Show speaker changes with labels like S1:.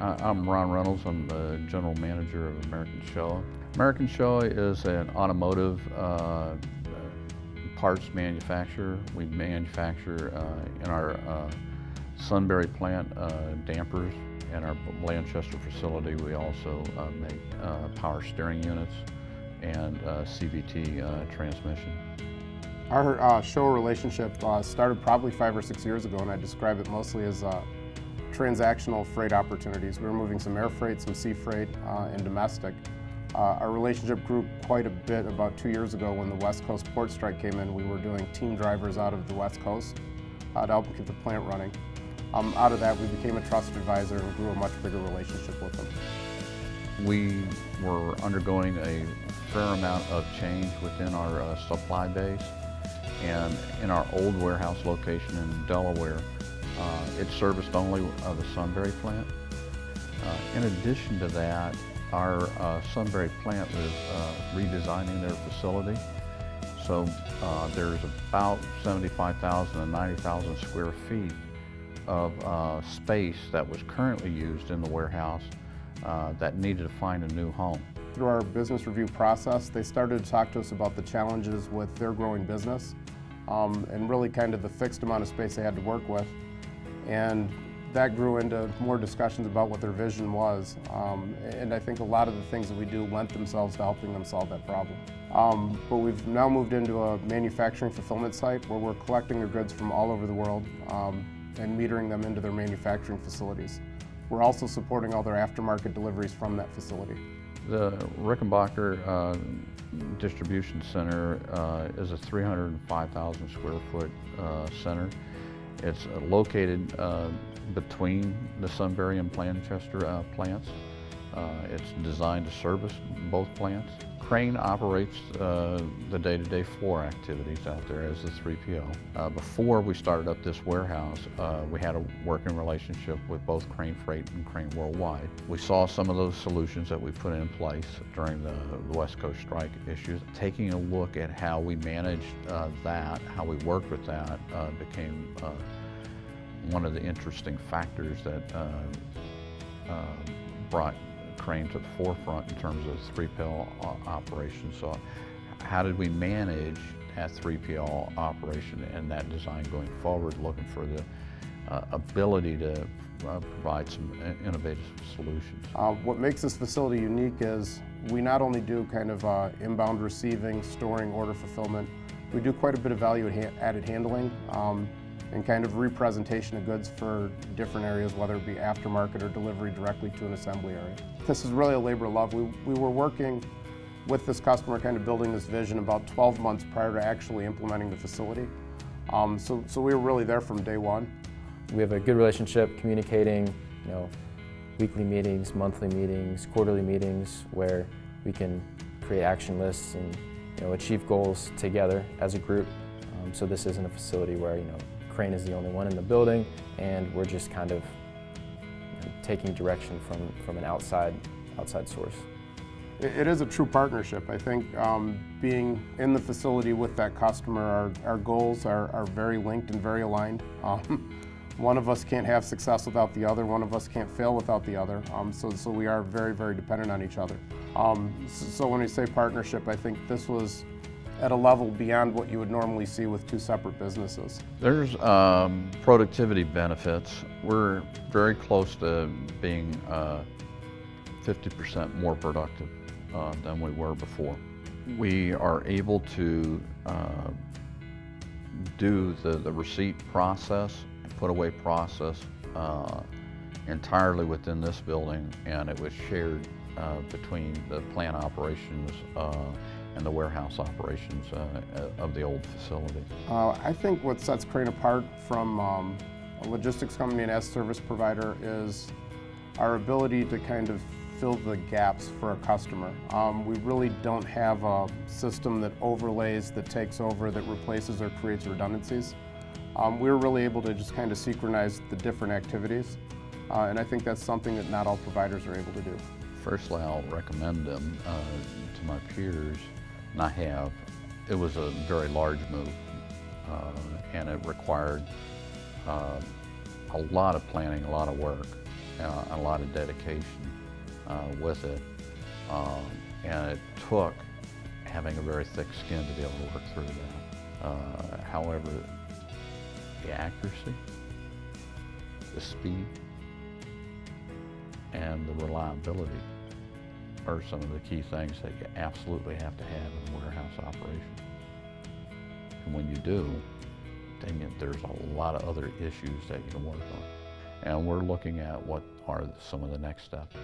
S1: I'm Ron Reynolds. I'm the general manager of American Showa. American Showa is an automotive parts manufacturer. We manufacture in our Sunbury plant dampers. In our Lancaster facility, we also make power steering units and CVT transmission.
S2: Our Showa relationship started probably 5 or 6 years ago, and I describe it mostly as transactional freight opportunities. We were moving some air freight, some sea freight, and domestic. Our relationship grew quite a bit about 2 years ago when the West Coast port strike came in. We were doing team drivers out of the West Coast to help keep the plant running. Out of that, we became a trusted advisor and grew a much bigger relationship with them.
S1: We were undergoing a fair amount of change within our supply base, and in our old warehouse location in Delaware, it serviced only the Sunbury plant. In addition to that, our Sunbury plant was redesigning their facility. So there's about 75,000 and 90,000 square feet of space that was currently used in the warehouse that needed to find a new home.
S2: Through our business review process, they started to talk to us about the challenges with their growing business and really kind of the fixed amount of space they had to work with. And that grew into more discussions about what their vision was. And I think a lot of the things that we do lent themselves to helping them solve that problem. But we've now moved into a manufacturing fulfillment site where we're collecting their goods from all over the world and metering them into their manufacturing facilities. We're also supporting all their aftermarket deliveries from that facility.
S1: The Rickenbacker Distribution Center is a 305,000 square foot center. It's located between the Sunbury and Lancaster plants. It's designed to service both plants. Crane operates the day-to-day floor activities out there as the 3PL. Before we started up this warehouse, we had a working relationship with both Crane Freight and Crane Worldwide. We saw some of those solutions that we put in place during the West Coast strike issues. Taking a look at how we managed that, how we worked with that, became one of the interesting factors that brought Crane to the forefront in terms of 3PL operations. So how did we manage that 3PL operation and that design going forward, looking for the ability to provide some innovative solutions?
S2: What makes this facility unique is we not only do kind of inbound receiving, storing, order fulfillment, we do quite a bit of value-added handling and kind of representation of goods for different areas, whether it be aftermarket or delivery directly to an assembly area. This is really a labor of love. We were working with this customer, kind of building this vision about 12 months prior to actually implementing the facility. So we were really there from day one.
S3: We have a good relationship, communicating, weekly meetings, monthly meetings, quarterly meetings, where we can create action lists and achieve goals together as a group. So this isn't a facility where Crane is the only one in the building, and we're just kind of taking direction from an outside source.
S2: It is a true partnership. I think being in the facility with that customer, our goals are very linked and very aligned. One of us can't have success without the other. One of us can't fail without the other. So we are very, very dependent on each other. So when we say partnership, I think this was at a level beyond what you would normally see with two separate businesses.
S1: There's productivity benefits. We're very close to being 50% more productive than we were before. We are able to do the receipt process, put away process entirely within this building, and it was shared between the plant operations and the warehouse operations of the old facility.
S2: I think what sets Crane apart from a logistics company and as a service provider is our ability to kind of fill the gaps for a customer. We really don't have a system that overlays, that takes over, that replaces or creates redundancies. We're really able to just kind of synchronize the different activities, and I think that's something that not all providers are able to do.
S1: Firstly, I'll recommend them to my peers, and I have. It was a very large move, and it required a lot of planning, a lot of work. a lot of dedication with it, and it took having a very thick skin to be able to work through that. However, the accuracy, the speed, and the reliability are some of the key things that you absolutely have to have in a warehouse operation. And when you do, then there's a lot of other issues that you can work on. And we're looking at what are some of the next steps.